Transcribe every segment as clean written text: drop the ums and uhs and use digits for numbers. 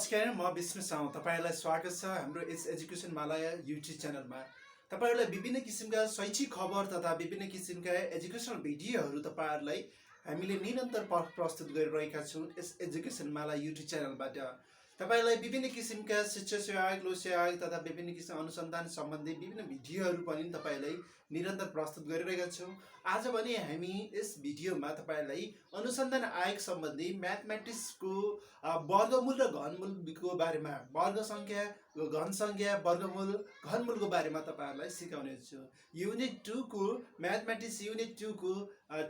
नमस्कार, म विष्णु साउ। तपाईहरुलाई स्वागत छ हाम्रो एस एजुकेसन मालय युट्युब च्यानलमा। तपाईहरुलाई विभिन्न किसिमका शैक्षिक खबर तथा विभिन्न किसिमका एजुकेसनल भिडियोहरू तपाईहरुलाई हामीले निरन्तर प्रस्तुत गरिरहेका छौं एस एजुकेसन मालय युट्युब च्यानलबाट। तपाईहरुलाई विभिन्न किसिमका शिक्षा सहायक, लोक सहायक तथा विभिन्न किसिम अनुसन्धान सम्बन्धी विभिन्न भिडियोहरू पनि तपाईहरुलाई निरन्तर प्रस्तुत गरिरहेका छौं। आज भने हामी यस भिडियोमा तपाईहरुलाई अनुसन्धान आयोग सम्बन्धी म्याथमेटिक्सको वर्गमूल र घनमूलको बारेमा, वर्ग संख्या, घन संख्या, वर्गमूल, घनमूलको बारेमा तपाईहरुलाई सिकाउने छु। युनिट 2 को म्याथमेटिक्स युनिट 2 को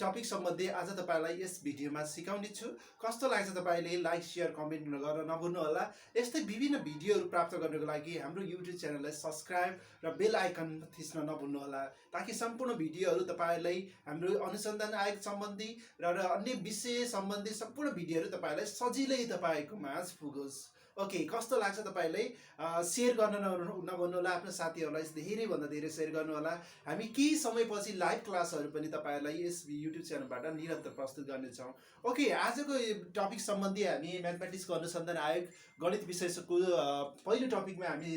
टपिक सम्बन्धी आज तपाईहरुलाई यस भिडियोमा सिकाउने छु। कस्तो लाग्छ तपाईले लाइक, शेयर, कमेन्ट गर्न नभुल्नु होला। यस्तै विभिन्न भिडियोहरू प्राप्त गर्नको लागि हाम्रो युट्युब च्यानललाई सब्स्क्राइब र बेल आइकन थिच्न नभुल्नु होला, ताकि सम्पूर्ण भिडियोहरू तपाईहरुलाई हाम्रो अनुसन्धान आयोग सम्बन्धी र अन्य विषय सम्बन्धी सम्पूर्ण भिडियोहरू तपाईहरुलाई सजिलै तपाईको माझ पुगोस्। ओके, कस्तो लाग्छ तपाईले शेयर गर्न नभुल्नु होला, आफ्नो साथीहरुलाई धेरै भन्दा धेरै शेयर गर्नु होला। हामी केही समयपछि लाइभ क्लासहरू पनि तपाईहरुलाई यस युट्युब च्यानलबाट निरन्तर प्रस्तुत गर्ने छौं। ओके, आजको टपिक सम्बन्धी हामी म्याथमेटिक्सको अनुसन्धान आयोग गणित विषयको पहिलो टपिकमा हामी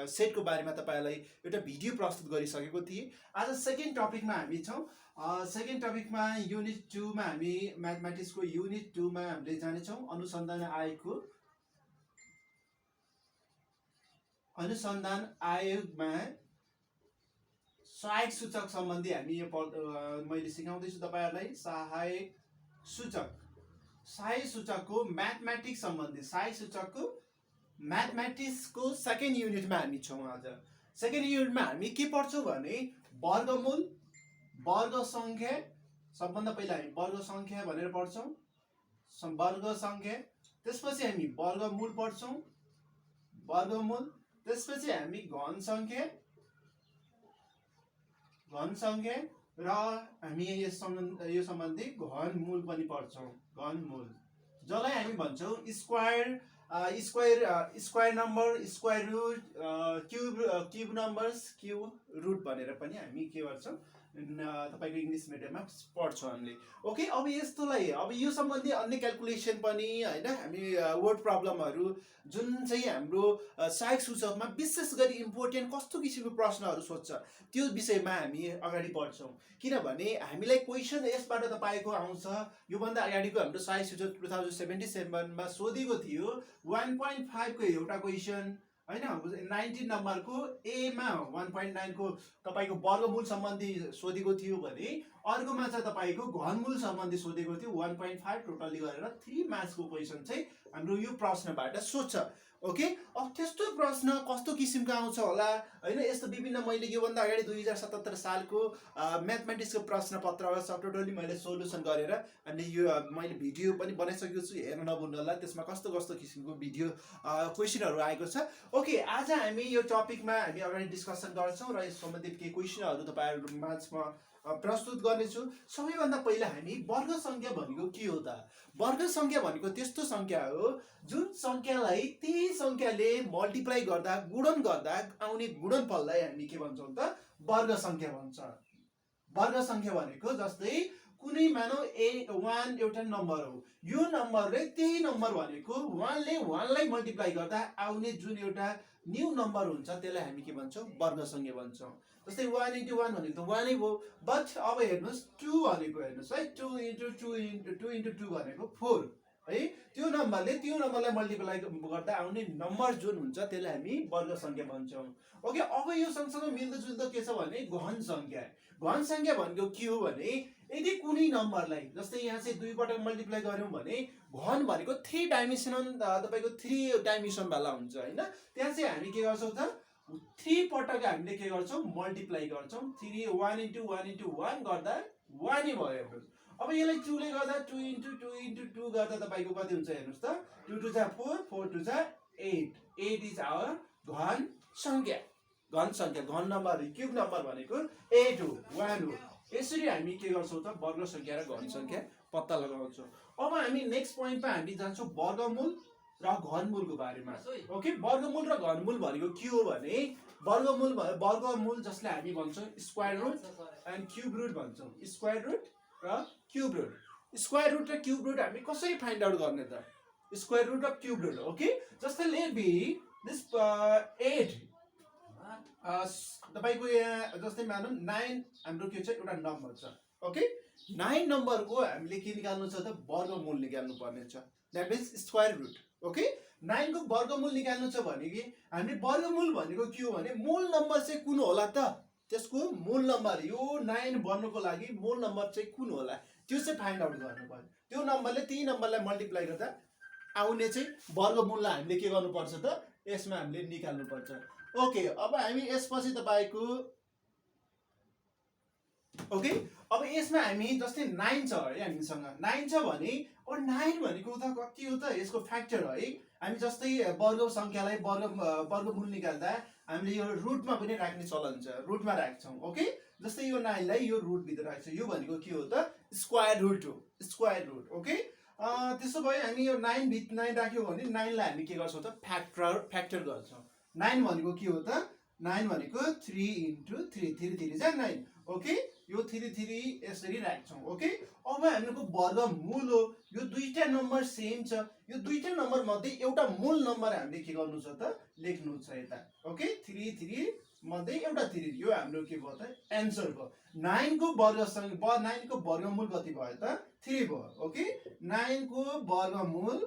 सेटको बारेमा तपाईहरुलाई एउटा भिडियो प्रस्तुत गरिसकेको थिए। आज सेकेन्ड टपिकमा हामी छौं। सेकेन्ड टपिकमा युनिट 2 मा हामी म्याथमेटिक्सको युनिट 2 मा हामीले जाने छौं अनुसन्धान आयोगमा सहायक सूचक सम्बन्धी हामी यो मैले सिकाउँदैछु तपाईहरुलाई। सहायक सूचकको म्याथमेटिक्स सम्बन्धी, सहायक सूचकको म्याथमेटिक्सको सेकेन्ड युनिटमा हामी छौं। आज सेकेन्ड युनिटमा हामी के पढ्छौं भने वर्गमूल, वर्ग संख्या। सबभन्दा पहिला हामी वर्ग संख्या भनेर पढ्छौं, वर्ग संख्या। त्यसपछि हामी वर्गमूल पढ्छौं, वर्गमूल। त्यसपछि हामी घन संख्या र हामी यो सम्बन्धी घनमूल पनि पढ्छौं, घनमूल, जसलाई हामी भन्छौं square number, square root, cube numbers, cube root भनेर पनि हामी के गर्छौं तपाईको इंग्लिश मिडियममा पढ्छौं हामीले। ओके, अब यस्तोलाई अब यो सम्बन्धी अन्य क्याल्कुलेसन पनि हैन, हामी वर्ड प्रब्लमहरु जुन चाहिँ हाम्रो सहायक सूचकमा विशेष गरी इम्पोर्टेन्ट कस्तो किसिमको प्रश्नहरु सोध्छ त्यो विषयमा हामी अगाडि बढ्छौं। किनभने हामीलाई क्वेशन यसबाट तपाईको आउँछ। यो भन्दा अगाडिको हाम्रो सहायक सूचक 2077 मा सोधेको थियो 1.5 को एउटा क्वेशन हैन, 19 नम्बरको ए मा 1.9 को तपाईको वर्गमूल सम्बन्धी सोधेको थियो भने अर्कोमा चाहिँ तपाईको घनमूल सम्बन्धी सोधेको थियो 1.5। टोटली गरेर 3 मार्क्स को क्वेशन चाहिँ हाम्रो यो प्रश्नबाट सोध्छ। ओके, अब त्यस्तो प्रश्न कस्तो किसिमको आउँछ होला हैन, यस्तो विभिन्न मैले यो भन्दा अगाडि 2077 सालको म्याथमेटिक्सको प्रश्न पत्र टोटली मैले सोलुसन गरेर अनि यो मैले भिडियो पनि बनाइसकेको छु, हेर्न नभुल्नु होला। त्यसमा कस्तो कस्तो किसिमको भिडियो क्वेशनहरु आएको छ। ओके, आज हामी यो टपिकमा हामी अगाडि डिस्कसन गर्छौं र यस सम्बन्धित केही क्वेशनहरु तपाईहरु माझमा प्रस्तुत गर्नेछु। सबैभन्दा पहिला हामी वर्ग संख्या भनेको के हो त? वर्ग संख्या भनेको त्यस्तो संख्या हो जुन संख्यालाई त्यही संख्याले मल्टिप्लाई गर्दा, गुणन गर्दा आउने गुणनफललाई हामी के भन्छौं त? वर्ग संख्या भन्छ। वर्ग संख्या भनेको जस्तै कुनै मानौ 1 एउटा नम्बर हो, यो नम्बरले त्यही नम्बर भनेको 1 ले 1 लाई मल्टिप्लाई गर्दा आउने जुन एउटा न्यू नम्बर हुन्छ त्यसलाई हामी के भन्छौं? वर्ग संख्या भन्छौं। जस्तै 1 * 1 भनेको त 1 नै हो, बट अब हेर्नुस् 2 भनेको हेर्नुस् है, 2 * 2 भनेको 4 है। त्यो नम्बरलाई मल्टिप्लाई गर्दा आउने नम्बर जुन हुन्छ त्यसलाई हामी वर्ग संख्या भन्छौं। ओके, अब यो सँगसँगै मिल्दोजुल्दो के छ भने घन संख्या। घन संख्या भनेको के हो भने यदि कुनै नम्बरलाई जस्तै यहाँ चाहिँ 2 पटक मल्टिप्लाई गर्यौं भने घन भनेको 3 डाइमेन्सनल तपाईको 3 डाइमेन्सन वाला हुन्छ हैन। त्यहाँ चाहिँ हामी के गर्छौं त 3 पटक हामीले के गर्छौं? मल्टिप्लाई गर्छौं। 3 1 * 1 * 1 गर्दा 1 नै भयो हेर्नुस्। अब यसलाई 2 ले गर्दा 2 * 2 * 2 गर्दा तपाईको कति हुन्छ हेर्नुस् त? 2 * 2 = 4, 4 * 2 = 8, 8 इज आवर घन संख्या। घन संख्या, घन नम्बर, क्यूब नम्बर भनेको 8 हो, 1 हो। यसरी हामी के गर्छौं त? वर्ग संख्या र घन संख्या पत्ता लगाउँछौं। अब हामी नेक्स्ट पोइन्टमा हामी जान्छौं वर्गमूल र घनमूलको बारेमा। ओके, वर्गमूल र घनमूल भनेको के हो भने वर्गमूल जसलाई हामी भन्छौं square root and cube root भन्छौं। स्क्वायर रुट र क्यूब रुट। स्क्वायर रुट र क्यूब रुट हामी कसरी फाइन्ड आउट गर्ने त? Square root of cube root okay जस्तै लेट बी दिस 8 तपाईको यहाँ जस्तै मानौँ 9 हाम्रो के छ एउटा नम्बर छ ओके 9 नम्बरको हामीले के निकाल्नु छ त वर्गमूल निकाल्नु पर्ने छ that means square root okay 9 को वर्गमूल निकाल्नु छ भने कि हामीले वर्गमूल भनेको के हो भने मूल नम्बर चाहिँ कुन होला त त्यसको मूल नम्बर यो 9 बन्नुको लागि मूल नम्बर चाहिँ कुन होला त्यो चाहिँ फाइन्ड आउट गर्नु पर्यो त्यो नम्बरले त्यही नम्बरलाई मल्टिप्लाई गर्दा आउने चाहिँ वर्गमूललाई हामीले के गर्नुपर्छ त यसमा हामीले निकाल्नु पर्छ ओके अब हामी यसपछि तपाईको ओके अब यसमा हामी जस्तै 9 छ है हामीसँग 9 छ भने अब 9 भनेको त कति हो त यसको फ्याक्टर है हामी जस्तै वर्ग संख्यालाई वर्गमूल निकाल्दा हामीले यो रुटमा पनि राख्ने चलन छ रुटमा राख्छौं ओके जस्तै यो 9 लाई यो रुट भित्र राख्छ यो भनेको के हो त स्क्वायर रुट हो स्क्वायर रुट ओके त्यसो भए हामी यो 9 भित्र 9 राख्यौ भने 9 लाई हामी के गर्छौं त फ्याक्टर गर्छौं 9 भनेको के हो त 9 भनेको 3 * 3 3 3 जा 9 ओके यो 3 3 यसरी राख्छौं ओके अब हामीको वर्गमूल हो यो दुईटा नम्बर सेम छ यो दुईटा नम्बर मध्ये एउटा मूल नम्बर हामीले के गर्नु छ त लेख्नु छ यता ओके 3 3 मध्ये एउटा 3 यो हाम्रो के भयो त आन्सर भयो 9 को वर्गसँग 9 को वर्गमूल कति भयो त 3 भयो ओके 9 को वर्गमूल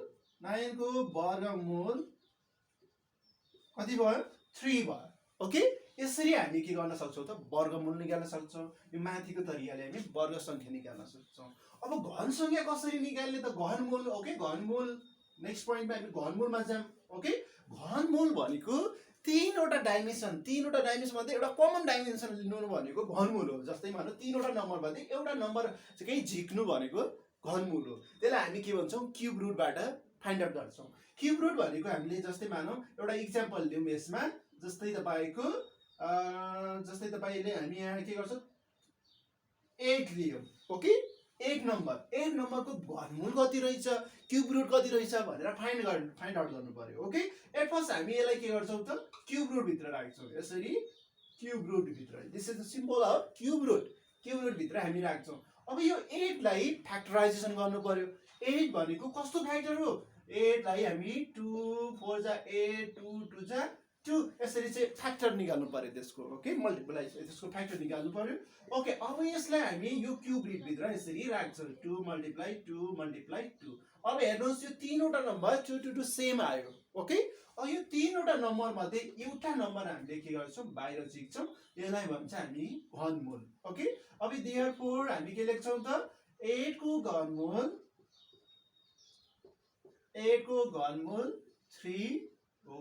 कति भयो 3 भयो ओके यसरी हामी के गर्न सक्छौं त वर्गमूल निकाल्न सक्छौं यो माथिको तरिकाले हामी वर्ग संख्या निकाल्न सक्छौं अब घन संख्या कसरी निकाल्ने त घनमूल ओके घनमूल नेक्स्ट पोइन्टमा हामी घनमूलमा जाम ओके घनमूल भनेको तीनवटा डाइमेन्सन मध्ये एउटा कमन डाइमेन्सन लिनु भनेको घनमूल हो जस्तै मानौ तीनवटा नम्बर मध्ये एउटा नम्बर चाहिँ झिक्नु भनेको घनमूल हो त्यसलाई हामी के भन्छौं क्यूब रुटबाट फाइन्ड आउट गर्छौं क्यूब रुट भनेको हामीले जस्तै मानौ एउटा एक्जाम्पल लियौं यसमा जस्तै तपाईको जस्तै तपाईले हामी यहाँ के गर्छौं 8 लियौं ओके 8 नम्बरको घनमूल कति रहेछ क्यूब रुट कति रहेछ भनेर फाइन्ड आउट गर्नु पर्यो ओके एट फर्स्ट हामी यसलाई के गर्छौं त क्यूब रुट भित्र राख्छौं यसरी क्यूब रुट भित्र this is the symbol of cube root भित्र हामी राख्छौं अब यो 8 लाई फ्याक्टराइजेसन गर्नु पर्यो 8 भनेको कस्तो फ्याक्टर हो 8 लाई हामी 2 4 जा 8 2 2 जा 2 यसरी चाहिँ फ्याक्टर निकाल्नु पर्यो त्यसको ओके मल्टिप्लाई त्यसको फ्याक्टर निकाल्नु पर्यो ओके अब यसलाई हामी यो क्यूब रुट भित्र यसरी राख्छौं 2 × 2 अब हेर्नुस् यो तीनवटा नम्बर 2 2 2 सेम आयो ओके अब यो तीनवटा नम्बर मध्ये एउटा नम्बर हामीले के गर्छौं बाहिर झिक्छौं यसलाई भन्छ हामी घनमूल ओके अब देयरफोर हामी के लेख्छौं त 8 को घनमूल 3 हो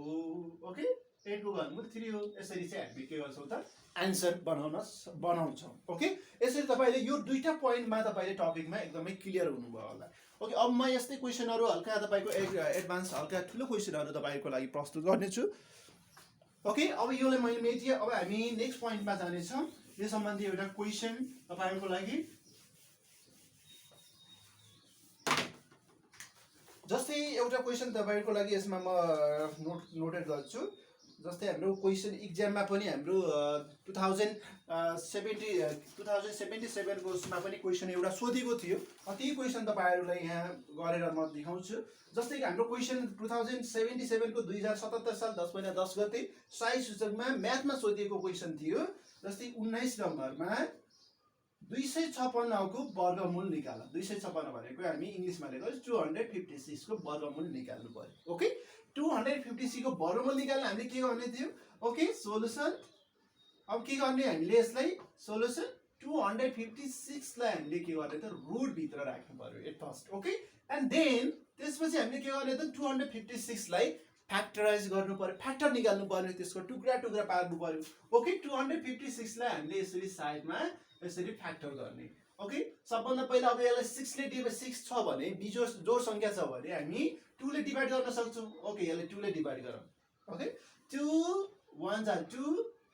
ओके 8 को घनमूल 3 हो यसरी चाहिँ हामी के गर्छौं त आन्सर बनाउँछौं ओके यसरी तपाईले यो दुईटा पोइन्टमा तपाईले टपिकमा एकदमै क्लियर हुनुभयो होला ओके अब म यस्तै क्वेशनहरु हल्का तपाईको एडभान्स हल्का ठुलो क्वेशनहरु तपाईको लागि प्रस्तुत गर्ने छु ओके अब योले मैले मेटिए अब हामी नेक्स्ट पोइन्टमा जाने छौं यो सम्बन्धी एउटा क्वेशन तपाईहरुको लागि जस्तै एउटा क्वेशन तपाईहरुको लागि यसमा म नोटेट गर्छु जस्तै हाम्रो क्वेशन एक्जाममा पनि हाम्रो 2077 को उसमा पनि क्वेशन एउटा सोधेको थियो त्यही क्वेशन तपाईहरुलाई यहाँ गरेर म देखाउँछु जस्तै कि हाम्रो क्वेशन 2077 को 2077 साल 10 महिना 10 गते साई सूचकमा म्याथमा सोधिएको क्वेशन थियो जस्तै 19 नम्बरमा 256 को वर्गमूल निकाल 256 भनेको हामी इंग्लिशमा लेख्छौं 256 को वर्गमूल निकाल्नु पर्यो ओके 256 को वर्गमूल निकाल्न हामीले के गर्ने थियो ओके सोलुसन अब के गर्ने हामीले यसलाई सोलुसन 256 लाई हामीले के गर्ने त रुट भित्र राख्नु पर्यो at first okay and then त्यसपछि हामीले के गर्ने त 256 लाई फ्याक्टराइज गर्नु पर्यो फ्याक्टर निकाल्नु पर्यो त्यसको टुक्रा पार्नु पर्यो ओके 256 लाई हामीले यसरी साइडमा यसरी फ्याक्टर गर्ने ओके सबभन्दा पहिला अब यसलाई 6 ले डिवाइड 6 छ भने जोड संख्या छ भने हामी 2 ले डिवाइड गर्न सक्छौं ओके यसलाई 2 ले डिवाइड गरौँ ओके 2 1 जा 2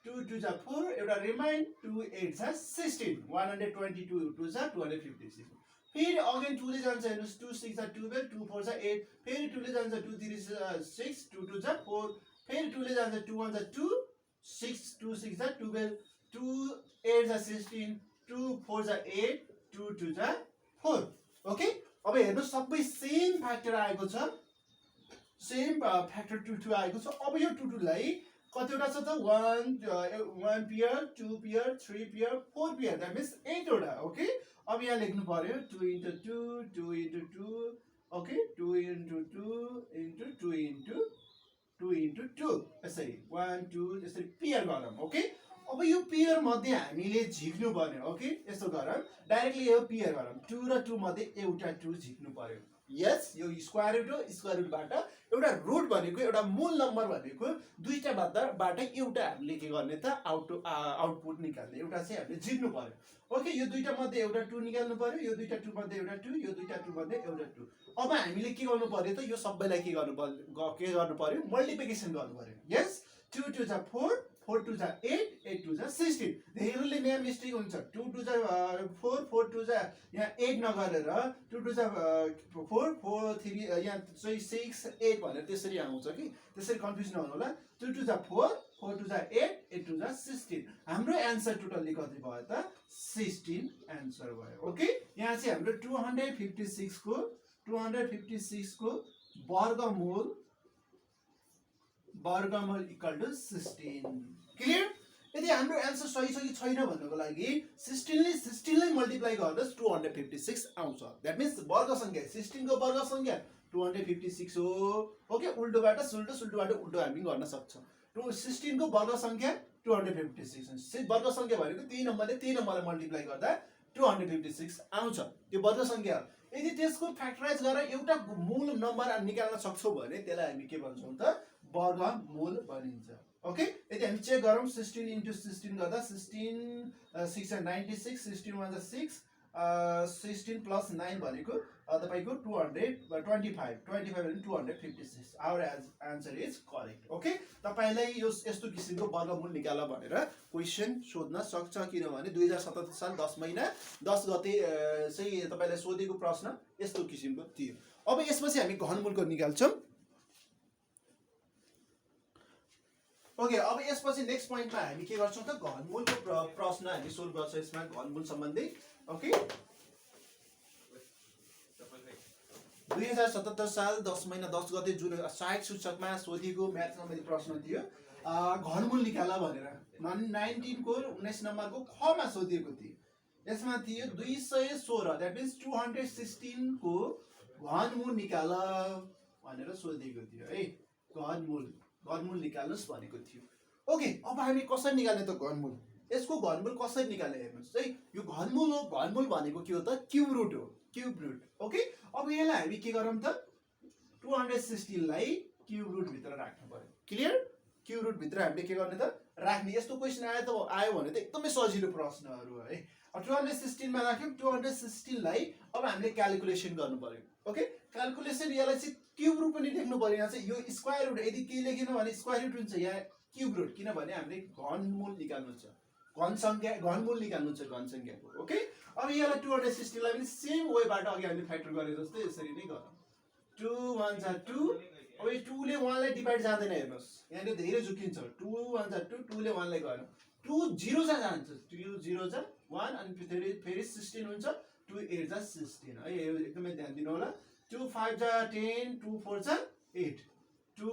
2 2 जा 4 एउटा रिमाइन्ड 2 8 जा 16 122 2 जा 256 फेरि अगेन 2 ले जान्छ हेर्नुस् 2 6 जा 12 2 4 जा 8 फेरि 2 ले जान्छ 2 3 जा 6 2 2 जा 4 फेरि 2 ले जान्छ 2 1 जा 2 6 2 6 जा 12 2 8 जा 16 2 4 जा 8 2 2 जा 4 ओके अब हेर्नु सबै सेम फ्याक्टर आएको छ सेम फ्याक्टर 2 2 आएको छ। अब यो 2 2 लाई कतिवटा छ त 1 pair 2 pair 3 pair 4 pair that means 8 वटा ओके। अब यहाँ लेख्नु पर्यो 2 into 2 2 into 2 okay 2 into 2 into 2 into 2 into 2 यसरी 1 2 यसरी पेयर गरौँ ओके। अब यो पेयर मध्ये हामीले झिक्नु पर्यो ओके। यस्तो गरौँ डाइरेक्टली यो पेयर गरौँ 2 र 2 मध्ये एउटा 2 झिक्नु पर्यो। यस यो स्क्वायर रुट हो। स्क्वायर रुटबाट एउटा रुट भनेको एउटा मूल नम्बर भनेको दुईटा बाट एउटा हामीले के गर्ने त आउटपुट निकाल्ने एउटा चाहिँ हामीले जित्नु पर्यो ओके। यो दुईटा मध्ये एउटा 2 निकाल्नु पर्यो। यो दुईटा 2 मध्ये एउटा 2 यो दुईटा 2 मध्ये एउटा 2। अब हामीले के गर्नु पर्यो त यो सबैलाई के गर्नु पर्यो मल्टिप्लिकेसन गर्नु पर्यो। यस 2 2 जा 4 4 2 जा 8 8 2 जा 16। धेरैले यहाँ मिस्टेक हुन्छ 2 2 जा 4 4 2 जा यहाँ 8 नगरेर 2 2 जा 4 4 3 यहाँ चाहिँ 6 8 भनेर त्यसरी आउँछ कि त्यसरी कन्फ्युज नहुनु होला। 2 2 जा 4 4 2 जा 8 8 2 जा 16। हाम्रो एन्सर टोटल्ली कति भयो त 16 एन्सर भयो ओके। यहाँ चाहिँ हाम्रो 256 को वर्गमूल इक्वल टु 16 क्लियर। यदि हाम्रो एन्सर सही छ कि छैन भन्नको लागि 16 लाई मल्टिप्लाई गर्दा 256 आउँछ। दैट मीन्स वर्ग संख्या 16 को वर्ग संख्या 256 हो ओके। उल्टोबाट सुल्टोबाट उल्टो हामी गर्न सक्छौं। 16 को वर्ग संख्या 256 वर्ग संख्या भनेको त्यही नम्बरलाई मल्टिप्लाई गर्दा 256 आउँछ त्यो वर्ग संख्या। यदि त्यसको फ्याक्टराइज गरेर एउटा मूल नम्बर निकाल्न सक्छौं भने त्यसलाई हामी के भन्छौं त वर्गमूल भनिन्छ ओके। यदि हामी चेक गरौँ 16 into 16 गर्दा 16 6 96 16 1 6 16 plus 9 भनेको तपाईको 225 25 भने 256। Our answer is correct okay. तपाईलाई यो यस्तो किसिमको वर्गमूल निकाल भनेर क्वेशन सोध्न सक्छ किनभने 2077 साल 10 महिना 10 गते चाहिँ तपाईलाई सोधेको प्रश्न यस्तो किसिमको थियो। अब यसपछि हामी घनमूलको निकाल्छौं ओके। अब यसपछि नेक्स्ट पोइन्टमा हामी के गर्छौं त घनमूलको प्रश्न हामी सोल्भ गर्छौं यसमा घनमूल सम्बन्धी ओके। 2077 साल 10 महिना 10 गते जुन सहायक सूचकमा सोधिएको म्याथ सम्बन्धी प्रश्न थियो घनमूल निकाल भनेर 19 को 19 नम्बरको ख मा सोधिएको थियो। यसमा थियो 216 दैट मीन्स 216 को घनमूल निकाल भनेर सोधिएको थियो है। घनमूल निकाल्नुस् भनेको थियो ओके। अब हामी कसरी निकाल्ने त घनमूल यसको घनमूल कसरी निकाल्ने हेर्नुस् है। यो घनमूल हो। घनमूल भनेको के हो त क्यूब रुट हो क्यूब रुट ओके। अब यसलाई हामी के गरौँ त 216 लाई क्यूब रुट भित्र राख्नु पर्यो क्लियर। क्यूब रुट भित्र हामीले के गर्ने त राख्ने। यस्तो क्वेशन आयो भने त एकदमै सजिलो प्रश्नहरु है। 216 मा राख्यौं 216 लाई अब हामीले क्याल्कुलेसन गर्नु पर्यो ओके। क्याल्कुलेसन यसलाई चाहिँ क्यूब रुट पनि लेख्नु पर्यो। यहाँ चाहिँ यो स्क्वायर रुट यदि के लेखिनु भने स्क्वायर रुट हुन्छ यहाँ क्यूब रुट किनभने हामीले घनमूल निकाल्नु छ घनमूल निकाल्नु छ घन संख्याको ओके। अब यसलाई 216 लाई पनि सेम वेबाट अघि हामीले फ्याक्टर गरे जस्तै यसरी नै गरौँ 2 1 जा 2। अब यो 2 ले 1 लाई डिभाइड जाँदैन हेर्नुस् यहाँ धेरै झुकिन्छ 2 1 जा 2 2 ले 1 लाई गरौँ 2 0 जा जान्छ 2 0 जा 1 अनि फेरि 16 हुन्छ 2 8 जा 16 है। यो एकदमै ध्यान दिनु होला 2 5 जा 10 2 4 जा 8 2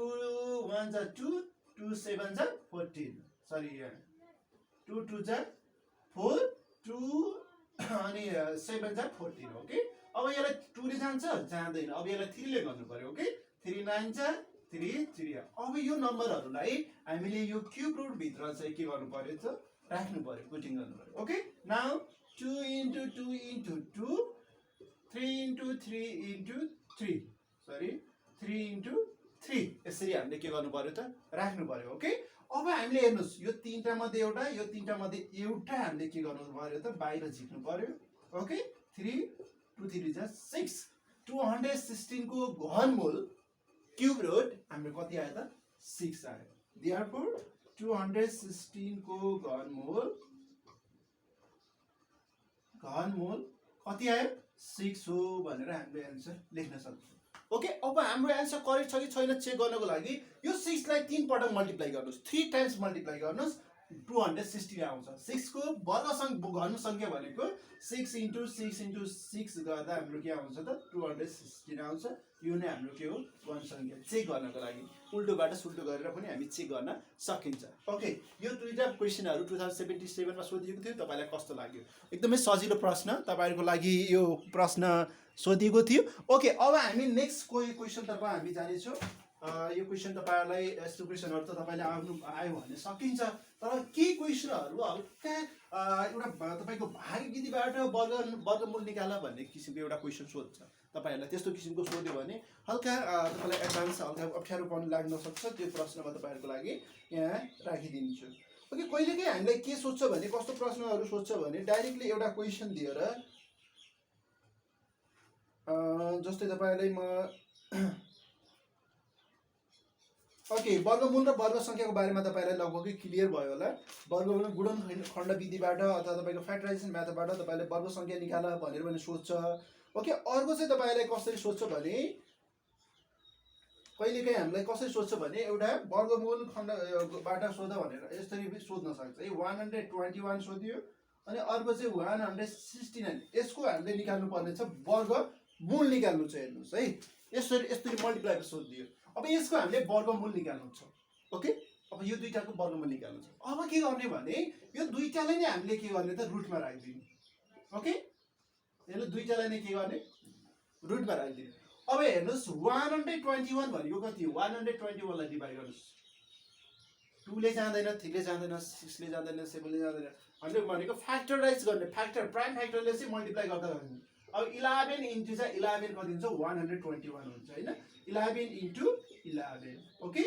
1 जा 2 2 7 जा 14 सरी 2 2 जा 4 2 अनि 7 जा 14 ओके। अब यसलाई 2 ले जान्छ जाँदैन। अब यसलाई 3 ले गर्नु पर्यो ओके। 3 9 जा 3 3। अब यो नम्बरहरुलाई हामीले यो क्यूब रुट भित्र चाहिँ के गर्नु पर्यो त राख्नु पर्यो पुटिङ गर्नु पर्यो okay. Now 2 into 2 into 2 3 into 3 into 3 sorry 3 into 3 यसरी हामीले के गर्नु पर्यो त राख्नु पर्यो ओके। अब हामीले हेर्नुस् यो तीनटा मध्ये एउटा यो तीनटा मध्ये एउटा हामीले के गर्नु पर्यो त बाहिर झिक्नु पर्यो ओके। 3 2 3 जा 6 216 को घनमूल क्यूब रुट हाम्रो कति आयो त 6 आयो। देयरफोर 216 को घनमूल कति आयो 6 हो भनेर हामीले आन्सर लेख्न सक्छौं ओके। अब हाम्रो आन्सर करेक्ट छ कि छैन चेक गर्नको लागि यो 6 लाई 3 पटक मल्टिप्लाई गर्नुस् 3 टाइम्स मल्टिप्लाई गर्नुस् 260 आउँछ 6 को घन सङ्ख्या भनेको 6 × 6 × 6 गर्दा हाम्रो के आउँछ त 216 आउँछ यो नै हाम्रो के हो घन सङ्ख्या चेक गर्नको लागि उल्टोबाट सुल्टो गरेर पनि हामी चेक गर्न सकिन्छ ओके यो दुईटा क्वेसनहरु 2077 मा सोधिएको थियो तपाईलाई कस्तो लाग्यो एकदमै सजिलो प्रश्न तपाईहरुको लागि यो प्रश्न सोधिएको थियो ओके अब हामी नेक्स्ट क्वेसन तर्फ हामी जाने छौं यो क्वेसन तपाईहरुलाई यस्तो क्वेसनहरु त तपाईले आयो भने सकिन्छ तर के क्वेसनहरु हल्का एउटा तपाईको भाग विधिबाट वर्गमूल निकाल भन्ने किसिमको एउटा क्वेसन सोध्छ तपाईहरुलाई त्यस्तो किसिमको सोध्यो भने हल्का तपाईलाई एडभान्स हल्का अप्ठ्यारोपन लाग्न सक्छ त्यो प्रश्नमा तपाईहरुको लागि यहाँ राखिदिन्छु ओके कहिलेकै हामीलाई के सोध्छ भने कस्तो प्रश्नहरु सोध्छ भने डाइरेक्टली एउटा क्वेसन दिएर जस्तै तपाईहरुलाई म ओके वर्गमूल र वर्ग संख्याको बारेमा तपाईलाई लगभगै क्लियर भयो होला वर्गमूल गुणनखण्ड विधिबाट अथवा तपाईको फ्याक्टराइजेसन मेथडबाट तपाईले वर्ग संख्या निकाल भनेर पनि सोध्छ ओके अर्को चाहिँ तपाईलाई कसरी सोध्छ भने कहिलेकाहीँ हामीलाई कसरी सोध्छ भने एउटा वर्गमूल खण्डबाट सोध भनेर यसरी सोध्न सक्छ है 121 सोधियो अनि अर्को चाहिँ 169 यसको हामीले निकाल्नु पर्ने छ वर्गमूल निकाल्नु छ हेर्नुस् है यसरी मल्टिप्लाई सोधियो अब यसको हामीले वर्गमूल निकाल्नु छ ओके अब यो दुईटाको वर्गमूल निकाल्नु छ अब के गर्ने भने यो दुईटालाई नै हामीले के गर्ने त रुटमा राख्दिनु ओके यसले दुईटालाई नै के गर्ने रुटमा राख्दिनु अब हेर्नुस् 121 भनेको कति हो 121 लाई डिभाइड गर्नुस् 2 ले जाँदैन 3 ले जाँदैन 6 ले जाँदैन 7 ले जाँदैन हामीले भनेको फ्याक्टराइज गर्ने प्राइम फ्याक्टरले चाहिँ मल्टिप्लाई गर्दा गर्ने अब 11 इन्टु चाहिँ 11 कति हुन्छ 121 हुन्छ हैन 11 इन्टु 11 ओके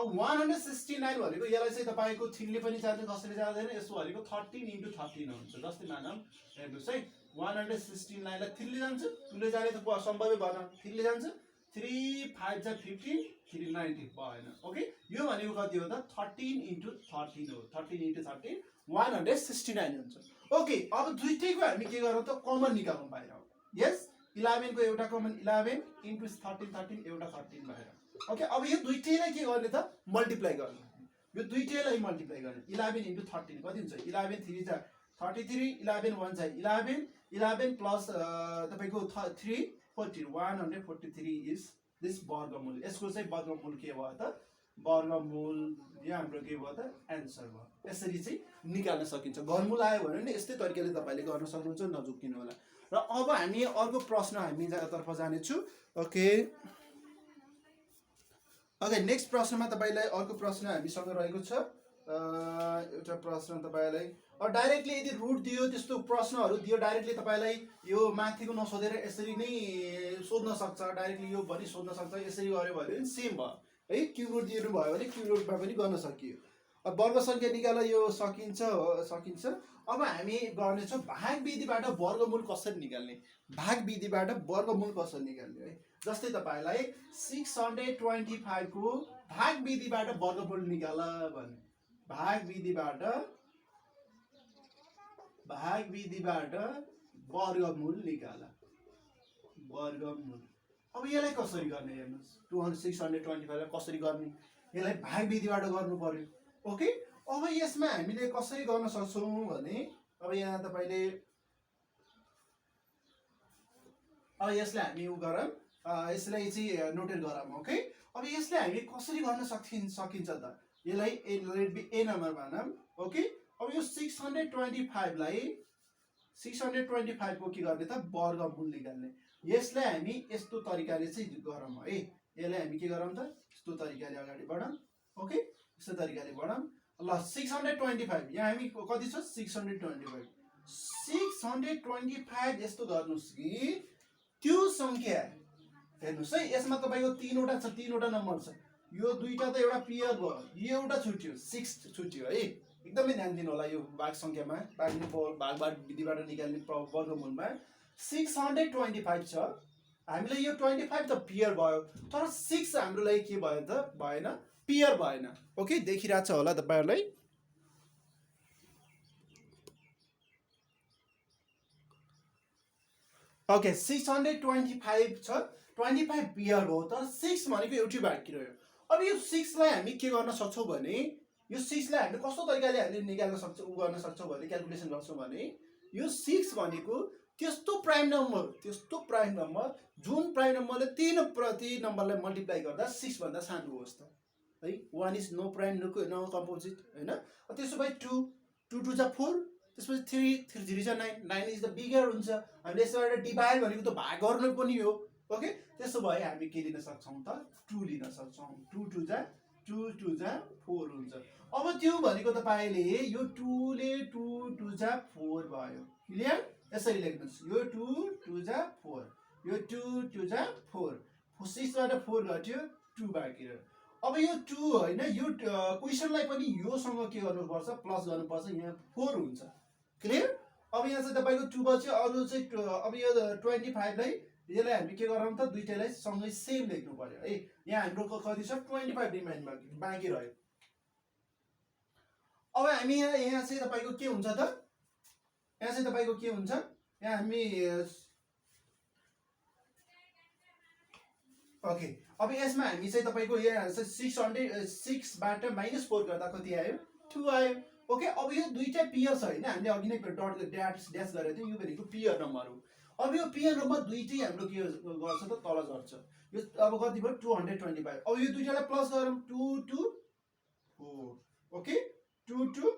अब 169 भनेको यसलाई चाहिँ तपाईको 3 ले पनि जान्छ कसैले जाँदैन यसो भनेको 13 इन्टु 13 हुन्छ जस्तै मानम हेर्नुस् है 169 लाई 3 ले जान्छ 2 ले जाने त सम्भवै भएन 3 ले जान्छ 3 5 जा 15 390 भएन ओके यो भनेको कति हो त 13 इन्टु 13 हो 13 इन्टु 13 169 हुन्छ ओके अब दुईटैको हामी के गरौँ त कमन निकालौँ बाहिर यस 11 को एउटा कमन 11 इन्टु 13 एउटा 13 भएर ओके अब यो दुईटैलाई के गर्ने त मल्टिप्लाई गर्ने यो दुईटैलाई मल्टिप्लाई गर्ने 11 इन्टु 13 कति हुन्छ 11 3 जा 33 11 1 जा 11 11 प्लस तपाईको 3 14 143 इज दिस वर्गमूल यसको चाहिँ वर्गमूल के भयो त वर्गमूल यो हाम्रो के भयो त आन्सर भयो यसरी चाहिँ निकाल्न सकिन्छ घनमूल आयो भने नि यस्तै तरिकाले तपाईले गर्न सक्नुहुन्छ नझुक्किनु होला र अब हामी अर्को प्रश्न हामी तर्फ जाने छु ओके ओके नेक्स्ट प्रश्नमा तपाईलाई अर्को प्रश्न हामीसँग रहेको छ एउटा प्रश्न तपाईलाई डाइरेक्टली यदि रुट दियो त्यस्तो प्रश्नहरु दियो डाइरेक्टली तपाईलाई यो माथिको नसोधेर यसरी नै सोध्न सक्छ डाइरेक्टली यो पनि सोध्न सक्छ यसरी गर्यो भने सेम भयो है क्युब रुट दिनु भयो भने क्युब रुटमा पनि गर्न सकियो अब वर्ग संख्या निकाल्न यो सकिन्छ अब हामी गर्ने छौं भाग विधिबाट वर्गमूल कसरी निकाल्ने भाग विधिबाट वर्गमूल कसरी निकाल्ने है जस्तै तपाईलाई 625 को भाग विधिबाट वर्गमूल निकाल भन्ने भाग विधिबाट वर्गमूल निकाल वर्गमूल अब यसलाई कसरी गर्ने हेर्नुस् 625 लाई कसरी गर्ने यसलाई भाग विधिबाट गर्नु पर्यो ओके अब यसमा हामीले कसरी गर्न सक्छौं भने अब यहाँ तपाईले अब यसलाई हामी उ गरौँ यसलाई चाहिँ नोटेट गरौँ ओके अब यसलाई हामी कसरी गर्न सकिन्छ त यसलाई ए नम्बर मानौं ओके अब यो 625 लाई 625 को के गर्ने त वर्गमूल निकाल्ने यसलाई हामी यस्तो तरिकाले चाहिँ गरौँ है यसलाई हामी के गरौँ त यस्तो तरिकाले अगाडि बढाउँ ओके यस्तो तरिकाले बढाउँ ल 625 यहाँ हामी कति छ 625 यस्तो गर्नुस् कि त्यो संख्या हेर्नुस् है यसमा तपाईको तीनवटा छ तीनवटा नम्बर छ यो दुईटा त एउटा पेयर भयो यो एउटा छुट्यो 6 छुट्यो है एकदमै ध्यान दिनु होला यो भाग संख्यामा भागबाट विधिबाट निकाल्ने वर्गमूलमा 625 छ हामीलाई यो 25 त पेयर भयो तर 6 हाम्रो लागि के भयो त भएन पेयर भएन ओके देखिरा छ होला तपाईहरुलाई ओके 625 छ 25 पेयर भयो तर 6 भनेको एउटै बाँकी रह्यो अब यो 6 लाई हामी के गर्न सक्छौं भने यो 6 लाई हामीले कस्तो तरिकाले हामीले निकाल्न सक्छौँ उ गर्न सक्छौँ भने क्याल्कुलेसन गर्छौँ भने यो 6 भनेको त्यस्तो प्राइम नम्बर जुन प्राइम नम्बरले त्यही नम्बरलाई मल्टिप्लाई गर्दा 6 भन्दा सानो होस् त है 1 is no prime no composite हैन त्यसो भए 2 2 2 जा 4 त्यसपछि 3 3 0 जा 9 9 इज द बिगर हुन्छ हामीले यसबाट डिभाइड भनेको त भाग गर्नु पनि हो ओके त्यसो भए हामी के लिन सक्छौं त 2 लिन सक्छौं 2 2 जा 4 हुन्छ अब त्यो भनेको तपाईले यो 2 ले 2 2 जा 4 भयो क्लियर यसरी लेख्नुस् यो 2 2 जा 4 यो 2 2 जा 4 6 बाट 4 घट्यो 2 बाँकी रह्यो अब यो 2 हैन यो क्वेशनलाई पनि योसँग के गर्नुपर्छ प्लस गर्नुपर्छ यहाँ 4 हुन्छ क्लियर अब यहाँ चाहिँ तपाईको 2 बच्यो अरु चाहिँ अब यो 25 लाई यसलाई हामी के गरौँ त दुईटैलाई सँगै सेम लेख्नु पर्यो है यहाँ हाम्रो कति छ 25 रिमाइन्ड बाँकी रह्यो अब हामी यहाँ चाहिँ तपाईको के हुन्छ त यहाँ चाहिँ तपाईको के हुन्छ यहाँ हामी ओके अब यसमा हामी चाहिँ तपाईको यहाँ 606 बाट -4 गर्दा कति आयो 2 आयो ओके अब यो दुईटा पेयर छ हैन हामीले अघि नै डट ड्याश गरेको थियौ यो भनेको पेयर नम्बर हो अब यो पेयर नम्बर दुईटै हाम्रो के गर्छ त तल झर्छ यो अब कति भयो 225 अब यो दुईटालाई प्लस गरौँ 2 2 4 ओके 2 2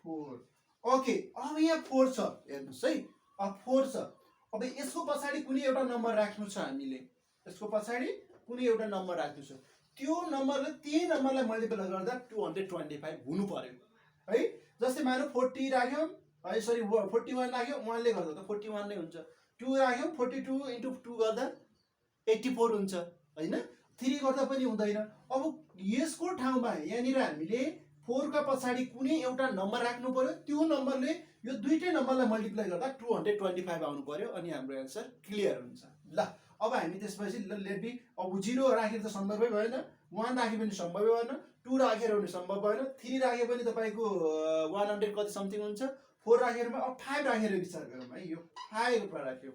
4 ओके अब यहाँ 4 छ हेर्नुस् है अब 4 छ अब यसको पछाडी कुनै एउटा नम्बर राख्नु छ हामीले यसको पछाडी कुनै एउटा नम्बर राख्नु छ त्यो नम्बरले त्यही नम्बरलाई मल्टिप्लाई गर्दा 225 हुनु पर्यो है जस्तै मानौ 40 राख्यौ है सरी 41 राख्यौ 1 ले गर्दा त 41 नै हुन्छ 2 राख्यौ 42 * 2 गर्दा 84 हुन्छ हैन 3 गर्दा पनि हुँदैन अब यसको ठाउँमा यहाँनिर हामीले 4 का पछाडी कुनै एउटा नम्बर राख्नु पर्यो त्यो नम्बरले यो दुईटै नम्बरलाई मल्टिप्लाई गर्दा 225 आउनु पर्यो अनि हाम्रो आन्सर क्लियर हुन्छ ल अब हामी त्यसपछि लेट बी अब 0 राखेर त सम्भवै भएन 1 राखे पनि सम्भवै भएन 2 राखेर पनि सम्भव भएन 3 राखे पनि तपाईको 100 कति समथिङ हुन्छ 4 राखेर अब 5 राखेर विचार गरौँ है यो 5 रुपैयाँ राख्यौ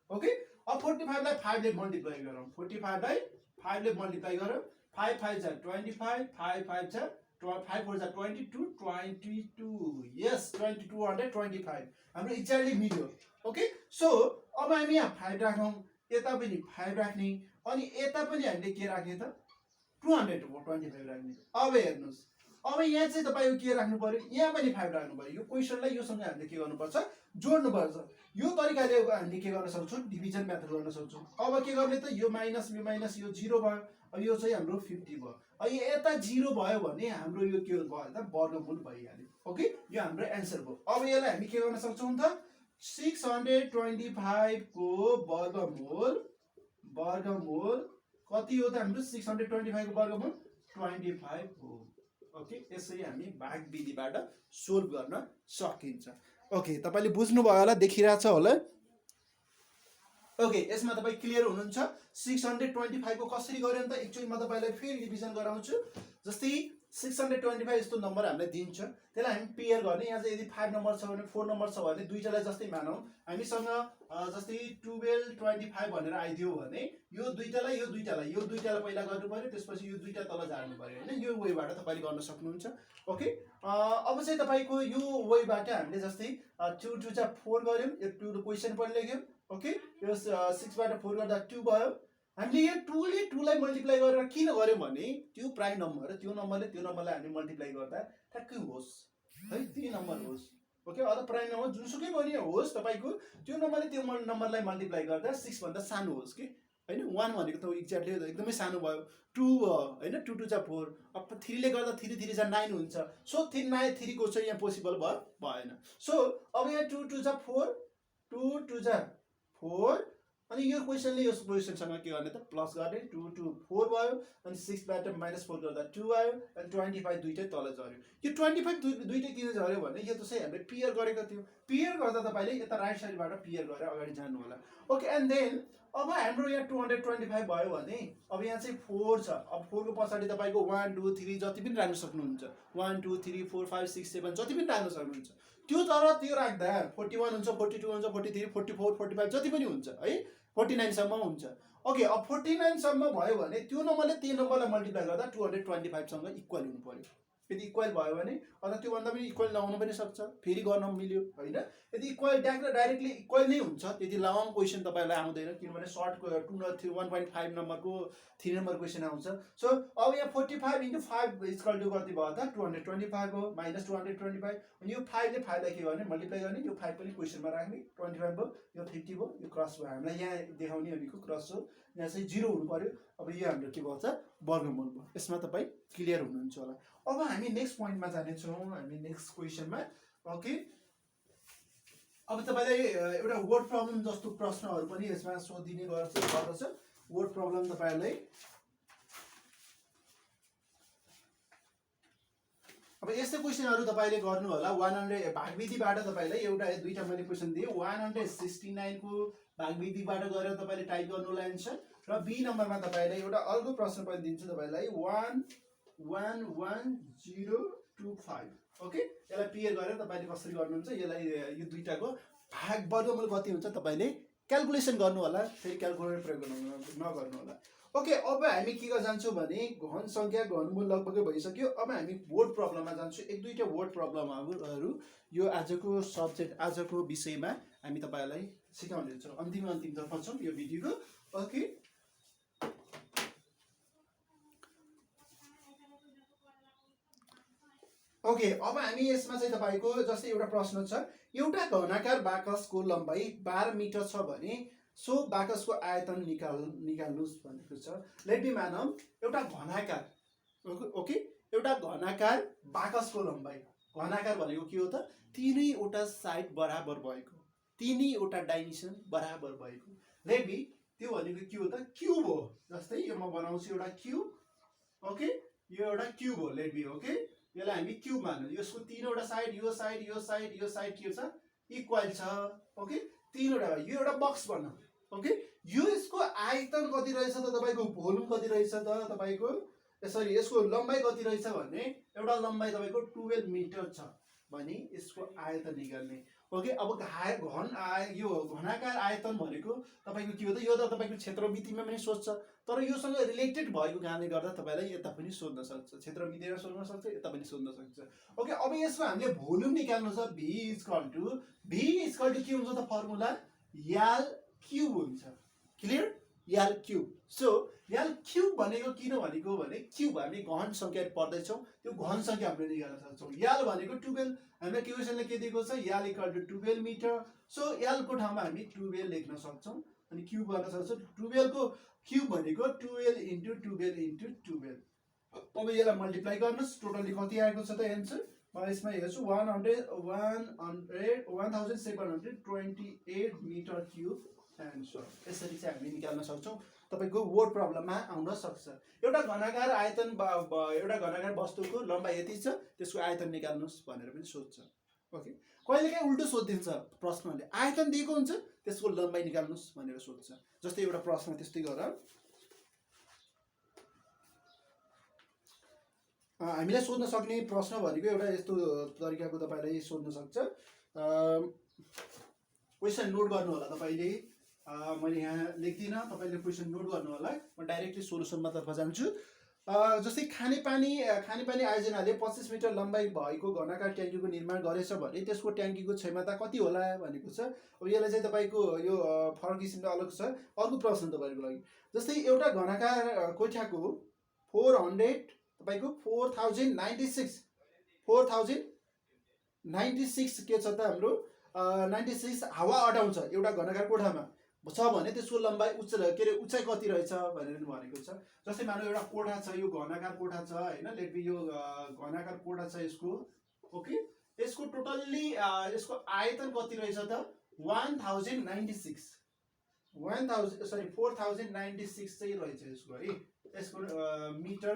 ओके अब 45 लाई 5 ले मल्टिप्लाई गरौँ 45 लाई 5 ले मल्टिप्लाई गरौँ 5 5 जा 25 5 5 जा 5 4 जा 22 22 यस 2225 हाम्रो एक्ज्याक्टली मिल्यो ओके सो अब हामी यहाँ 5 राखौँ यता पनि 5 राख्ने अनि यता पनि हामीले के राख्ने त 225 राख्ने अब हेर्नुस् अब यहाँ चाहिँ तपाईको के राख्नु पर्यो यहाँ पनि 5 राख्नु पर्यो यो क्वेशनलाई योसँग हामीले के गर्नुपर्छ जोड्नु पर्छ यो तरिकाले हामीले के गर्न सक्छौं डिभिजन मेथड गर्न सक्छौं अब के गर्ने त यो माइनस यो 0 भयो अब यो चाहिँ हाम्रो 50 भयो अब यता 0 भयो भने हाम्रो यो के भयो त वर्गमूल भइहाल्यो ओके यो हाम्रो आन्सर भयो अब यसलाई हामी के गर्न सक्छौं त 625 को वर्गमूल कति हो त हाम्रो 625 को वर्गमूल 25 हो ओके यसरी हामी भाग विधिबाट सोल्भ गर्न सकिन्छ ओके तपाईले बुझ्नु भयो होला देखिरहेछ होला ओके यसमा तपाई क्लियर हुनुहुन्छ 625 को कसरी गर्यो नि त एकचोटी म तपाईलाई फेरि रिभिजन गराउँछु जस्तै 625 यस्तो नम्बर हामीलाई दिन्छ त्यसलाई हामी पेयर गर्ने यहाँ चाहिँ यदि 5 नम्बर छ भने 4 नम्बर छ भने दुईटालाई जस्तै मानौं हामीसँग जस्तै 12 25 भनेर आइदियो भने यो दुईटालाई पहिला गर्नु पर्यो त्यसपछि यो दुईटा तल झार्नु पर्यो हैन यो वेबाट तपाईले गर्न सक्नुहुन्छ ओके अब चाहिँ तपाईको यो वेबाट हामीले जस्तै 2 2 जा 4 गर्यौं यो 2 क्वेशन पनि लेख्यौं ओके यो 6 बाट 4 गर्दा 2 भयो हामीले यो 2 ले 2 लाई मल्टिप्लाई गरेर किन गर्यौं भने त्यो प्राइम नम्बर त्यो नम्बरलाई हामी मल्टिप्लाई गर्दा ठ्याक्कै होस् है त्यही नम्बर होस् ओके अथवा प्राइम नम्बर जुनसुकै पनि होस् तपाईको त्यो नम्बरले त्यो नम्बरलाई मल्टिप्लाई गर्दा 6 भन्दा सानो होस् के हैन 1 भनेको त एक्ज्याक्टली एकदमै सानो भयो 2 हैन 2 2 जा 4 अब 3 ले गर्दा 3 3 जा 9 हुन्छ सो 3 को चाहिँ यहाँ पोसिबल भएन सो अब यहाँ 2 2 जा 4 2 2 जा 4 अनि यो क्वेशनले यो क्वेशनसँग के गर्ने त प्लस गर्ने 2 2 4 भयो अनि 6 बाट -4 गर्दा 2 आयो अनि 25 दुईटै तल झर्यो यो 25 दुईटै किन झर्यो भने यो त चाहिँ हामीले पेयर गरेको थियो पेयर गर्दा तपाईले यता राइट साइडबाट पेयर गरेर अगाडि जानु होला ओके एन्ड देन अब हाम्रो यहाँ 225 भयो भने अब यहाँ चाहिँ 4 छ अब 4 को पछाडी तपाईको 1 2 3 जति पनि राख्न सक्नुहुन्छ 1 2 3 4 5 6 7 जति पनि राख्न सक्नुहुन्छ त्यो तर त्यो राख्दा 41 हुन्छ 42 हुन्छ 43 44 45 जति पनि हुन्छ है 49 सम्म हुन्छ ओके अब 49 सम्म भयो भने त्यो नम्बरले त्यही नम्बरलाई मल्टिप्लाई गर्दा 225 सँग इक्वल हुनु पर्यो यदि इक्वल भयो भने अथवा त्योभन्दा पनि इक्वल लगाउन पनि सक्छ, फेरि गर्न मिल्यो होइन। यदि इक्वल डाइरेक्टली इक्वल नै हुन्छ त्यति लङ क्वेसन तपाईँलाई आउँदैन, किनभने सर्टको 1.5 नम्बरको 3 नम्बर क्वेसन आउँछ। सो अब यहाँ 45 × 5 इक्वल टु कति भयो त 225 हो, माइनस 225। अनि यो 5 ले 5 लाई के गर्ने मल्टिप्लाई गर्ने, यो 5 पनि क्वेसनमा राख्ने, 25 भयो, यो 50 भयो, यो क्रस भयो। हामीलाई यहाँ देखाउने भनेको क्रस हो, यहाँ चाहिँ 0 हुनु पर्यो। अब यो हाम्रो के भयो त वर्गमूल भयो। यसमा तपाईँ क्लियर हुनुहुन्छ होला। अब हामी नेक्स्ट पोइन्टमा जानेछौँ, हामी नेक्स्ट क्वेसनमा। ओके, अब तपाईँलाई एउटा वर्ड प्रब्लम जस्तो प्रश्नहरू पनि यसमा सोधिने गर्दछ। वर्ड प्रब्लम तपाईँहरूलाई अब यस्तो क्वेसनहरू तपाईँले गर्नु होला। 100 भागविधिबाट तपाईँलाई एउटा दुईटा मैले क्वेसन दिएँ, 169 को भागविधिबाट गएर तपाईँले टाइप गर्नु होला एन्सर। र बी नम्बरमा तपाईँलाई एउटा अर्को प्रश्न पनि दिन्छु तपाईँलाई 11025। ओके, यसलाई क्लियर गरेर तपाईँले कसरी गर्नुहुन्छ, यसलाई यो दुईटाको भाग वर्गमूल कति हुन्छ तपाईँले क्याल्कुलेसन गर्नु होला, फेरि क्याल्कुलेटर प्रयोग नगर्नु होला। ओके, अब हामी के गर्न जान्छौँ भने घन सङ्ख्या घनमूल लगभगै भइसक्यो। अब हामी वर्ड प्रब्लममा जान्छौँ। एक दुईटा वर्ड प्रब्लमहरू यो आजको सब्जेक्ट आजको विषयमा हामी तपाईँहरूलाई सिकाउनेछौँ। अन्तिमतर्फ छौँ यो भिडियोको। ओके, ओके, अब हामी यसमा चाहिँ तपाईँको जस्तै एउटा प्रश्न छ, एउटा घनाकार बाकसको लम्बाइ 12 मिटर छ भने सो बाकसको आयतन निकाल्नुस् भनेको छ। लेट बी मानम एउटा घनाकार, ओके, एउटा घनाकार बाकसको लम्बाइ, घनाकार भनेको के हो त तीनैवटा साइड बराबर भएको, तीनैवटा डाइमेन्सन बराबर भएको। लेट बी त्यो भनेको के हो त क्युब हो। जस्तै यो म बनाउँछु एउटा क्युब। ओके, यो एउटा क्युब हो। लेट बी ओके, यसलाई हामी क्युब मान्नु। यसको तीनवटा साइड, यो साइड यो साइड यो साइड के छ इक्वल छ। ओके, तीनवटा यो एउटा बक्स बनाऊ। ओके, यो यसको आयतन कति रहेछ त तपाईँको भोल्युम कति रहेछ त तपाईँको सरी यसको लम्बाइ कति रहेछ भने एउटा लम्बाइ तपाईँको 12 मिटर छ भने यसको आयतन निकाल्ने। ओके, अब यो घनाकार आयतन भनेको तपाईँको के हो त यो त तपाईँको क्षेत्रमितिमा पनि सोध्छ, तर योसँग रिलेटेड भएको कारणले गर्दा तपाईँलाई यता पनि सोध्न सक्छ, क्षेत्रमितिमा सोध्न सक्छ, यता पनि सोध्न सक्छ। ओके, अब यसको हामीले भोल्युम निकाल्नु छ। V इक्वल टु के हुन्छ त फर्मुला यल क्युब हुन्छ। क्लियर, यल क्युब। सो यल क्युब भनेको किन भनेको भने क्युब हामी घन सङ्ख्या पढ्दैछौँ, त्यो घन सङ्ख्या हामीले निकाल्न सक्छौँ। यल भनेको 12, हामीलाई क्वेसनले के दिएको छ यल इक्वल टु 12 मिटर। सो यलको ठाउँमा हामी 12 लेख्न सक्छौँ अनि क्युब गर्न सक्छौँ। 12 को क्युब भनेको 12 × 12 × 12। अब यसलाई मल्टिप्लाई गर्नुहोस्, टोटली कति आएको छ त एन्सर म यसमा हेर्छु 1728 मिटर क्युब एन्सर। यसरी चाहिँ हामी निकाल्न सक्छौँ। तपाईँको वर्ड प्रब्लममा आउन सक्छ। एउटा घनाकार आयतन एउटा घनाकार वस्तुको लम्बाइ यति छ, त्यसको आयतन निकाल्नुहोस् भनेर पनि सोध्छ। ओके, कहिलेकाहीँ उल्टो सोधिदिन्छ प्रश्नले, आयतन दिएको हुन्छ त्यसको लम्बाइ निकाल्नुहोस् भनेर सोध्छ। जस्तै एउटा प्रश्न त्यस्तै गर हामीलाई सोध्न सक्ने प्रश्न भनेको एउटा यस्तो तरिकाको तपाईँलाई सोध्न सक्छ। क्वेसन नोट गर्नु होला तपाईँले, मैले यहाँ लेख्दिनँ, तपाईँले क्वेसन नोट गर्नु होला। म डाइरेक्टली सोलुसनमा तर्फ जान्छु। जस्तै खानेपानी आयोजनाले 25 मिटर लम्बाइ भएको घनाकार ट्याङ्कीको निर्माण गरेछ भने त्यसको ट्याङ्कीको क्षमता कति होला भनेको छ। अब यसलाई चाहिँ तपाईँको यो फरक किसिमले अलग छ। अर्को प्रश्न तपाईँको लागि, जस्तै एउटा घनाकार कोठाको 4096 के छ त हाम्रो 96 हावा अटाउँछ एउटा घनाकार कोठामा छ भने त्यसको लम्बाइ उचाइ कति रहेछ भनेर भनेको छ। जस्तै मानौ एउटा कोठा छ, यो घनाकार कोठा छ होइन, लेट बी यो घनाकार कोठा छ यसको। ओके, यसको टोटल्ली यसको आयतन कति रहेछ त 4096 चाहिँ रहेछ यसको है। यसको मिटर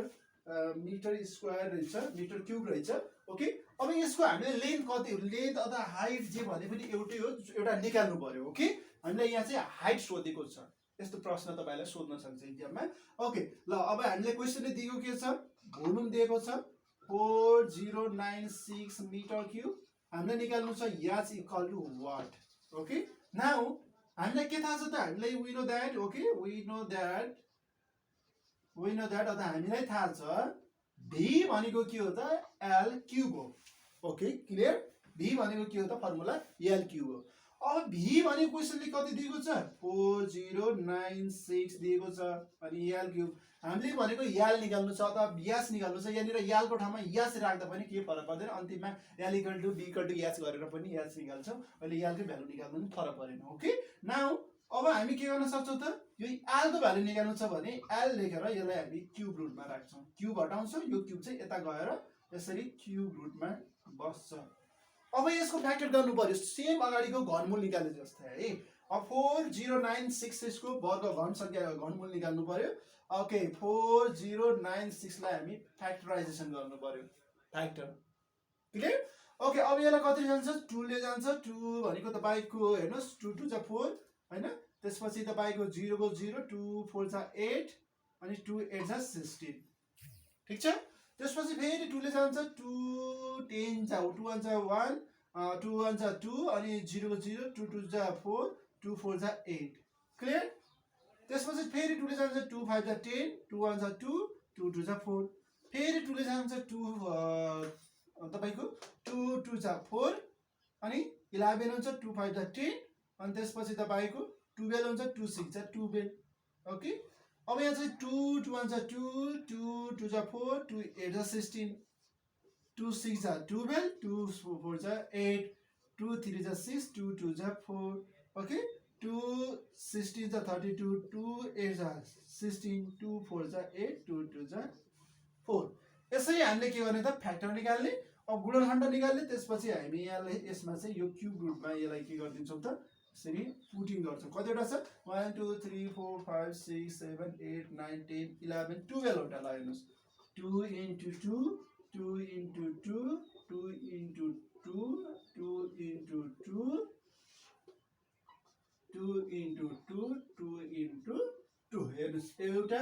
स्क्वायर रहेछ, मिटर क्युब रहेछ। ओके, अब यसको हामीले लेन्थ कति, लेन्थ अथवा हाइट जे भने पनि एउटै हो, एउटा निकाल्नु पर्यो। ओके, हामीलाई यहाँ चाहिँ हाइट सोधेको छ, यस्तो प्रश्न तपाईँलाई सोध्न सक्छ इक्जाममा। ओके, ल अब हामीले क्वेसनले दिएको के छ, भोल्युम दिएको छ 4096 मिटर क्युब, हामीलाई निकाल्नु छ which equal to what. Okay, now हामीलाई के थाहा छ त, हामीलाई we know that. Okay, we know that अथवा हामीलाई थाहा छ भी भनेको के हो त एल क्युब हो ओके क्लियर भी भनेको के हो त फर्मुला एल क्युब हो अब भी भनेको क्वेसनले कति दिएको छ 4096 दिएको छ अनि एल क्युब हामीले भनेको याल निकाल्नु छ अथवा व्यास निकाल्नु छ यहाँनिर यालको ठाउँमा यास राख्दा पनि केही फरक पर्दैन अन्तिममा L equal to B equal to यास गरेर पनि यास निकाल्छौँ अहिले यालको भ्यालु निकाल्नु पनि फरक परेन ओके नाउ अब हामी के गर्न सक्छौँ त यो एल को भ्यालु निकाल्नु छ भने एल लेखेर यसलाई हामी क्युब रुटमा राख्छौँ क्युब हटाउँछौँ यो क्युब चाहिँ यता गएर यसरी क्युब रुटमा बस्छ अब यसको फ्याक्टर गर्नु पर्यो सेम अगाडिको घनमूल निकाले जस्तै है अब 4096 को वर्ग घन संख्या घनमूल निकाल्नु पर्यो ओके 4096 लाई हामी फ्याक्टराइजेसन गर्नु पर्यो फ्याक्टर क्लियर ओके अब यसलाई कति जान्छ 2 ले जान्छ 2 भनेको तपाईको हेर्नुस् 2 2 जा 4 हैन त्यसपछि तपाईको 0 को 0 2 4 जा 8 अनि 2 8 जा 16 ठीक छ त्यसपछि फेरि 2 ले जान्छ 2 10 जा 2 1 जा 1 2 1 जा 2 अनि 0 को 0 2 2 जा 4 2 4 जा 8 क्लियर त्यसपछि फेरि 2 ले जान्छ 2 5 जा 10 2 1 जा 2 2 2 जा 4 फेरि 2 ले जान्छ 2 तपाईको 2 2 जा 4 अनि 11 हुन्छ 2 5 जा 10 अनि त्यसपछि तपाईको 12 हुन्छ 2 6 जा 12 ओके अब यहाँ चाहिँ 2 2 1 जा 2 2 2 जा 4 2 8 जा 16 2 6 जा 12 2 4 जा 8 2 3 जा 6 2 2 जा 4 ओके 2 16 जा 32 2 8 जा 16 2 4 जा 8 2 2 जा 4 यसरी हामीले के गर्ने त फ्याक्टर निकाल्ने अब गुणनखण्ड निकाल्ने त्यसपछि हामी यसलाई यसमा चाहिँ यो क्युब रुटमा यसलाई के गर्दिन्छौँ त यसरी पुटिङ गर्छौँ कतिवटा छ 1 2 3 4 5 6 7 8 9 10 11 12 वटा ल हेर्नुस् 2 into 2 2 into 2 2 into 2 2 into 2 2 into 2 2 into 2 हेर्नुस् एउटा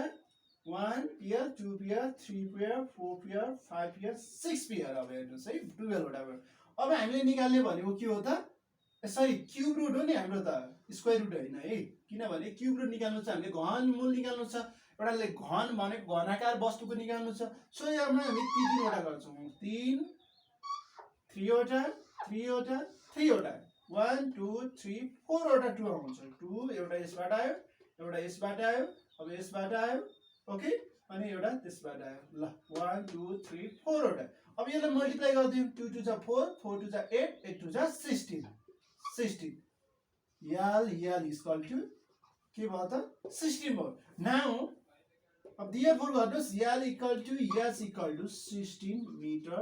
1 pair 2 pair 3 pair 4 pair 5 pair 6 pair अब हेर्नुस् है 12 वटा अब हामीले निकाल्ने भनेको के हो त सरी क्युब रुट हो नि हाम्रो त स्क्वायर रुट हैन है किनभने क्युब रुट निकाल्नु छ हामीले घनमूल निकाल्नु छ एउटाले घन भनेको घनाकार वस्तुको निकाल्नु छ सो यसमा हामी 3 वटा गर्छौँ 3 3 वटा 3 वटा 3 वटा 1 2 3 4 वटा 2 आउँछ 2 एउटा यसबाट आयो एउटा यसबाट आयो अब यसबाट आयो ओके अनि एउटा त्यसबाट आयो ल 1 2 3 4 वटा अब यसलाई मल्टिप्लाई गर्दियौ 2 2 जा 4 4 2 जा 8 8 2 जा 16 16 यल इज इक्वल टु के भयो त 16 भयो नाउ अब therefore गर्नुस् यल इक्वल टु यस इक्वल टु 16 मिटर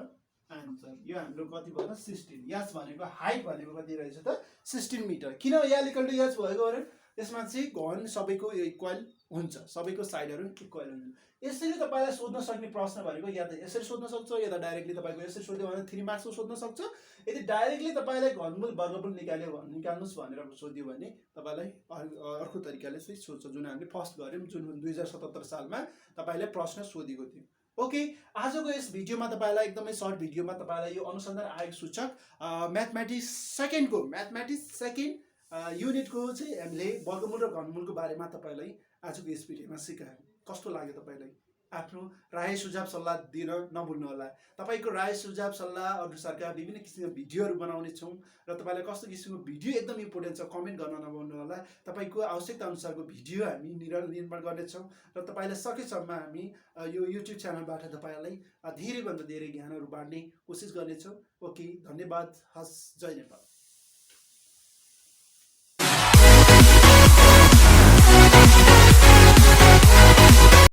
आन्सर यो हाम्रो कति भयो त 16 यस भनेको हाइट भनेको कति रहेछ त 16 मिटर किन यल इक्वल टु यस भएको भने त्यसमा चाहिँ घन सबैको इक्वल हुन्छ सबैको साइडहरु इक्वल हुन्छ यसरी तपाईलाई सोध्न सक्ने प्रश्न भनेको या त यसरी सोध्न सक्छ या त डाइरेक्टली तपाईको यसरी सोध्यो भने 3 मार्क्सको सोध्न सक्छ यदि डाइरेक्टली तपाईलाई घनमूल वर्गमूल निकाल्नुस् भनेर सोध्यो भने तपाईलाई अर्को तरिकाले चाहिँ सोध्छ जुन हामीले फर्स्ट गर्यौं जुन 2077 सालमा तपाईलाई प्रश्न सोधेको थियो ओके आजको यस भिडियोमा तपाईलाई एकदमै सर्ट भिडियोमा तपाईलाई यो अनुसन्धान आयोग सूचक म्याथमेटिक्स सेकेन्ड युनिट को चाहिँ हामीले वर्गमूल र घनमूलको बारेमा तपाईलाई आजको यस भिडियोमा सिकायौं कस्तो लाग्यो तपाईलाई आफ्नो राय सुझाव सल्लाह दिन नभुल्नु होला तपाईको राय सुझाव सल्लाह अनुसारका विभिन्न किसिमका भिडियोहरु बनाउने छौं र तपाईलाई कस्तो किसिमको भिडियो एकदम इम्पोर्टेन्ट छ कमेन्ट गर्न नभुल्नु होला तपाईको आवश्यकता अनुसारको भिडियो हामी निर्माण गर्ने छौं र तपाईलाई सकेसम्म हामी यो युट्युब च्यानलबाट तपाईलाई धेरै भन्दा धेरै ज्ञानहरु बाँड्ने कोसिस गर्ने छौं ओके धन्यवाद हस् जय नेपाल